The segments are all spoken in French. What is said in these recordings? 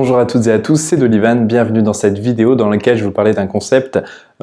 Bonjour à toutes et à tous, c'est Dolivan, bienvenue dans cette vidéo dans laquelle je vais vous parler d'un concept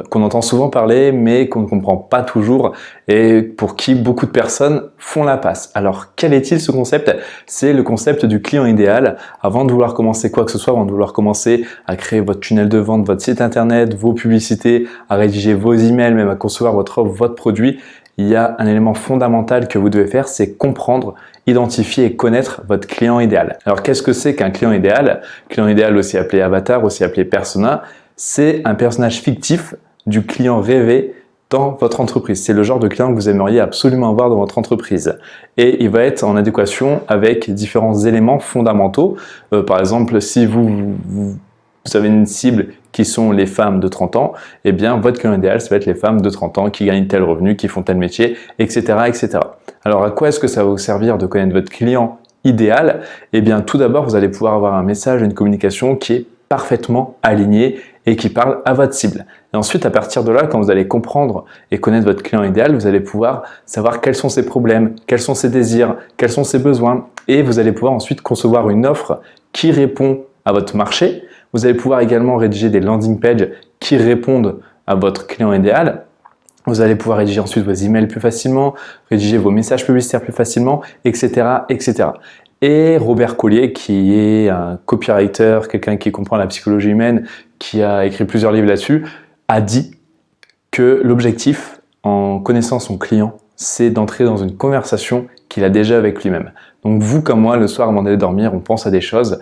qu'on entend souvent parler mais qu'on ne comprend pas toujours et pour qui beaucoup de personnes font la passe. Alors quel est-il ce concept? C'est le concept du client idéal. Avant de vouloir commencer quoi que ce soit, avant de vouloir commencer à créer votre tunnel de vente, votre site internet, vos publicités, à rédiger vos emails, même à concevoir votre offre, votre produit, il y a un élément fondamental que vous devez faire, c'est comprendre, identifier et connaître votre client idéal. Alors qu'est-ce que c'est qu'un client idéal? Client idéal, aussi appelé avatar, aussi appelé persona, c'est un personnage fictif du client rêvé dans votre entreprise. C'est le genre de client que vous aimeriez absolument avoir dans votre entreprise. Et il va être en adéquation avec différents éléments fondamentaux. Par exemple, si vous avez une cible qui sont les femmes de 30 ans, eh bien votre client idéal, ça va être les femmes de 30 ans qui gagnent tel revenu, qui font tel métier, etc. etc. Alors à quoi est-ce que ça va vous servir de connaître votre client idéal? Eh bien tout d'abord, vous allez pouvoir avoir un message, une communication qui est parfaitement alignée et qui parle à votre cible. Et ensuite, à partir de là, quand vous allez comprendre et connaître votre client idéal, vous allez pouvoir savoir quels sont ses problèmes, quels sont ses désirs, quels sont ses besoins, et vous allez pouvoir ensuite concevoir une offre qui répond à votre marché. Vous allez pouvoir également rédiger des landing pages qui répondent à votre client idéal. Vous allez pouvoir rédiger ensuite vos emails plus facilement, rédiger vos messages publicitaires plus facilement, etc. etc. Et Robert Collier, qui est un copywriter, quelqu'un qui comprend la psychologie humaine, qui a écrit plusieurs livres là-dessus, a dit que l'objectif en connaissant son client, c'est d'entrer dans une conversation qu'il a déjà avec lui-même. Donc vous comme moi, le soir avant d'aller dormir, on pense à des choses.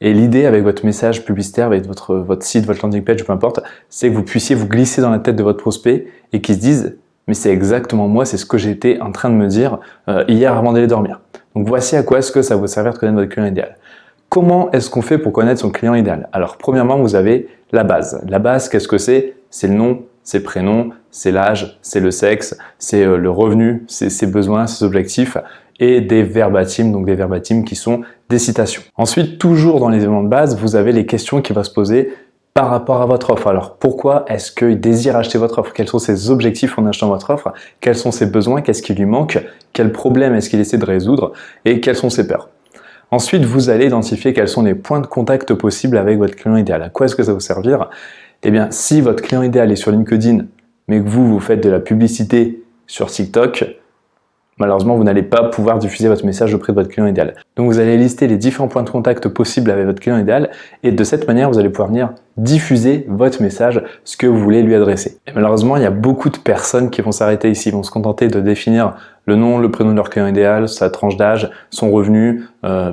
Et l'idée avec votre message publicitaire, avec votre site, votre landing page, peu importe, c'est que vous puissiez vous glisser dans la tête de votre prospect et qu'il se dise « mais c'est exactement moi, c'est ce que j'étais en train de me dire hier avant d'aller dormir ». Donc voici à quoi est-ce que ça va vous servir de connaître votre client idéal. Comment est-ce qu'on fait pour connaître son client idéal? Alors premièrement, vous avez la base. La base, qu'est-ce que c'est? C'est le nom, c'est le prénom, c'est l'âge, c'est le sexe, c'est le revenu, c'est ses besoins, ses objectifs, et des verbatims, donc des verbatims qui sont des citations. Ensuite, toujours dans les éléments de base, vous avez les questions qui vont se poser par rapport à votre offre. Alors, pourquoi est-ce qu'il désire acheter votre offre? Quels sont ses objectifs en achetant votre offre? Quels sont ses besoins? Qu'est-ce qui lui manque? Quel problème est-ce qu'il essaie de résoudre? Et quelles sont ses peurs? Ensuite, vous allez identifier quels sont les points de contact possibles avec votre client idéal. À quoi est-ce que ça va vous servir? Eh bien, si votre client idéal est sur LinkedIn, mais que vous faites de la publicité sur TikTok, malheureusement, vous n'allez pas pouvoir diffuser votre message auprès de votre client idéal. Donc, vous allez lister les différents points de contact possibles avec votre client idéal et de cette manière, vous allez pouvoir venir diffuser votre message, ce que vous voulez lui adresser. Et malheureusement, il y a beaucoup de personnes qui vont s'arrêter ici, vont se contenter de définir le nom, le prénom de leur client idéal, sa tranche d'âge, son revenu,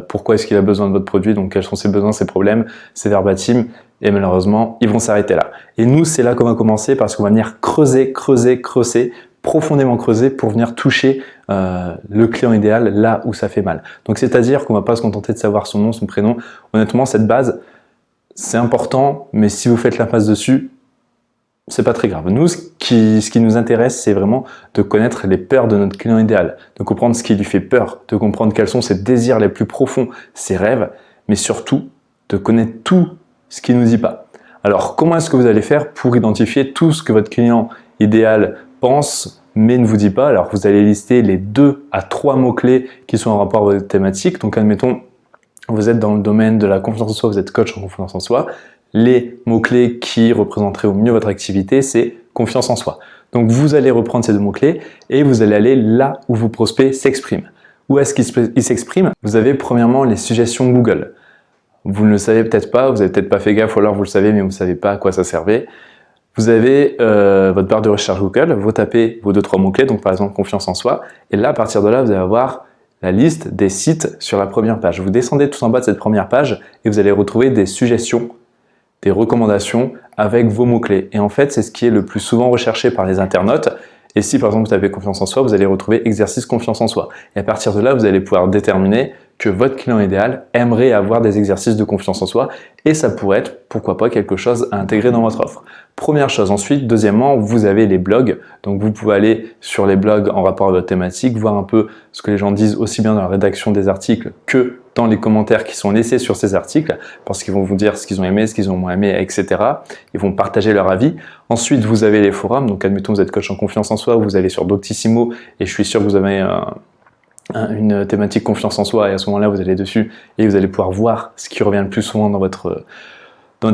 pourquoi est-ce qu'il a besoin de votre produit, donc quels sont ses besoins, ses problèmes, ses verbatims, et malheureusement, ils vont s'arrêter là. Et nous, c'est là qu'on va commencer parce qu'on va venir creuser, profondément creuser pour venir toucher le client idéal là où ça fait mal. Donc c'est-à-dire qu'on ne va pas se contenter de savoir son nom, son prénom. Honnêtement, cette base, c'est important, mais si vous faites l'impasse dessus, c'est pas très grave. Nous, ce qui nous intéresse, c'est vraiment de connaître les peurs de notre client idéal, de comprendre ce qui lui fait peur, de comprendre quels sont ses désirs les plus profonds, ses rêves, mais surtout de connaître tout ce qu'il ne nous dit pas. Alors, comment est-ce que vous allez faire pour identifier tout ce que votre client idéal pense mais ne vous dit pas? Alors vous allez lister les 2 à 3 mots-clés qui sont en rapport avec votre thématique. Donc admettons, vous êtes dans le domaine de la confiance en soi, vous êtes coach en confiance en soi. Les mots-clés qui représenteraient au mieux votre activité, c'est confiance en soi. Donc vous allez reprendre ces 2 mots-clés et vous allez aller là où vos prospects s'expriment. Où est-ce qu'ils s'expriment? Vous avez premièrement les suggestions Google. Vous ne le savez peut-être pas, vous n'avez peut-être pas fait gaffe ou alors vous le savez mais vous ne savez pas à quoi ça servait. Vous avez votre barre de recherche Google, vous tapez vos 2-3 mots-clés, donc par exemple confiance en soi, et là à partir de là vous allez avoir la liste des sites sur la première page. Vous descendez tout en bas de cette première page et vous allez retrouver des suggestions, des recommandations avec vos mots-clés. Et en fait c'est ce qui est le plus souvent recherché par les internautes. Et si par exemple vous tapez confiance en soi, vous allez retrouver exercice confiance en soi. Et à partir de là vous allez pouvoir déterminer que votre client idéal aimerait avoir des exercices de confiance en soi et ça pourrait être, pourquoi pas, quelque chose à intégrer dans votre offre. Première chose. Ensuite, deuxièmement, vous avez les blogs. Donc, vous pouvez aller sur les blogs en rapport avec votre thématique, voir un peu ce que les gens disent aussi bien dans la rédaction des articles que dans les commentaires qui sont laissés sur ces articles parce qu'ils vont vous dire ce qu'ils ont aimé, ce qu'ils ont moins aimé, etc. Ils vont partager leur avis. Ensuite, vous avez les forums. Donc, admettons, vous êtes coach en confiance en soi, vous allez sur Doctissimo et je suis sûr que vous avez une thématique confiance en soi, et à ce moment-là, vous allez dessus et vous allez pouvoir voir ce qui revient le plus souvent dans votre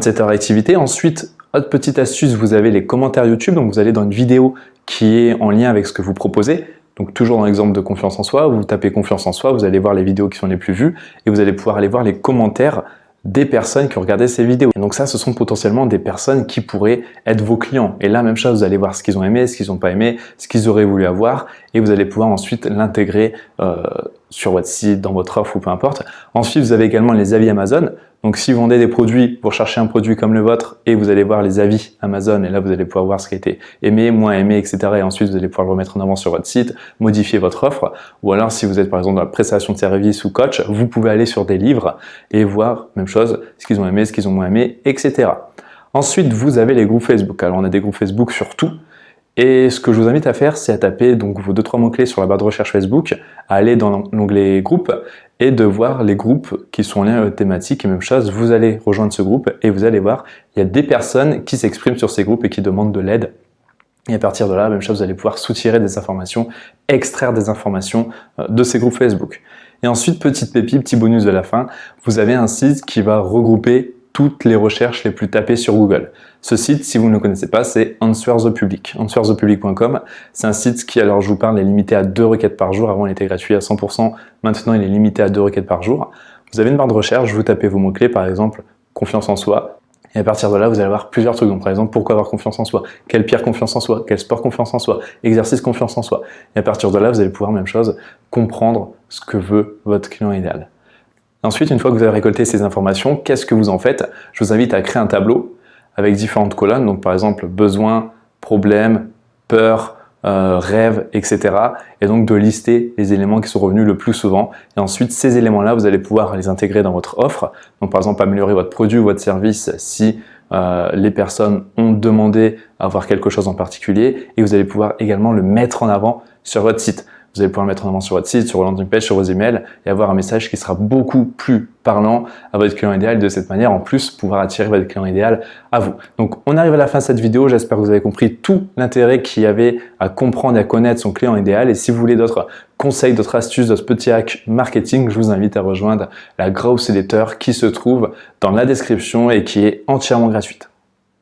secteur d'activité. Ensuite, autre petite astuce, vous avez les commentaires YouTube. Donc, vous allez dans une vidéo qui est en lien avec ce que vous proposez. Donc, toujours dans l'exemple de confiance en soi, vous tapez confiance en soi, vous allez voir les vidéos qui sont les plus vues et vous allez pouvoir aller voir les commentaires des personnes qui ont regardé ces vidéos. Et donc ça, ce sont potentiellement des personnes qui pourraient être vos clients. Et là, même chose, vous allez voir ce qu'ils ont aimé, ce qu'ils n'ont pas aimé, ce qu'ils auraient voulu avoir, et vous allez pouvoir ensuite l'intégrer sur votre site, dans votre offre ou peu importe. Ensuite, vous avez également les avis Amazon. Donc si vous vendez des produits, vous recherchez un produit comme le vôtre et vous allez voir les avis Amazon, et là vous allez pouvoir voir ce qui a été aimé, moins aimé, etc. Et ensuite vous allez pouvoir le remettre en avant sur votre site, modifier votre offre. Ou alors si vous êtes par exemple dans la prestation de service ou coach, vous pouvez aller sur des livres et voir, même chose, ce qu'ils ont aimé, ce qu'ils ont moins aimé, etc. Ensuite, vous avez les groupes Facebook. Alors on a des groupes Facebook sur tout. Et ce que je vous invite à faire, c'est à taper donc vos 2-3 mots-clés sur la barre de recherche Facebook, à aller dans l'onglet groupes et de voir les groupes qui sont en lien avec votre thématique. Et même chose, vous allez rejoindre ce groupe et vous allez voir, il y a des personnes qui s'expriment sur ces groupes et qui demandent de l'aide. Et à partir de là, même chose, vous allez pouvoir soutirer des informations, extraire des informations de ces groupes Facebook. Et ensuite, petite pépite, petit bonus de la fin, vous avez un site qui va regrouper toutes les recherches les plus tapées sur Google. Ce site, si vous ne le connaissez pas, c'est Answer the Public. AnswerThePublic.com, c'est un site qui, alors je vous parle, est limité à 2 requêtes par jour. Avant, il était gratuit à 100%. Maintenant, il est limité à 2 requêtes par jour. Vous avez une barre de recherche, vous tapez vos mots-clés, par exemple, confiance en soi. Et à partir de là, vous allez avoir plusieurs trucs. Donc, par exemple, pourquoi avoir confiance en soi? Quelle pierre confiance en soi? Quel sport confiance en soi? Exercice confiance en soi? Et à partir de là, vous allez pouvoir, même chose, comprendre ce que veut votre client idéal. Ensuite, une fois que vous avez récolté ces informations, qu'est-ce que vous en faites? Je vous invite à créer un tableau avec différentes colonnes. Donc, par exemple, besoin, problème, peur, rêve, etc. Et donc, de lister les éléments qui sont revenus le plus souvent. Et ensuite, ces éléments-là, vous allez pouvoir les intégrer dans votre offre. Donc, par exemple, améliorer votre produit ou votre service si les personnes ont demandé à avoir quelque chose en particulier. Et vous allez pouvoir également le mettre en avant sur votre site. Vous allez pouvoir le mettre en avant sur votre site, sur vos landing page, sur vos emails et avoir un message qui sera beaucoup plus parlant à votre client idéal. De cette manière, en plus, pouvoir attirer votre client idéal à vous. Donc, on arrive à la fin de cette vidéo. J'espère que vous avez compris tout l'intérêt qu'il y avait à comprendre et à connaître son client idéal. Et si vous voulez d'autres conseils, d'autres astuces, d'autres petits hacks marketing, je vous invite à rejoindre la Growth Letter qui se trouve dans la description et qui est entièrement gratuite.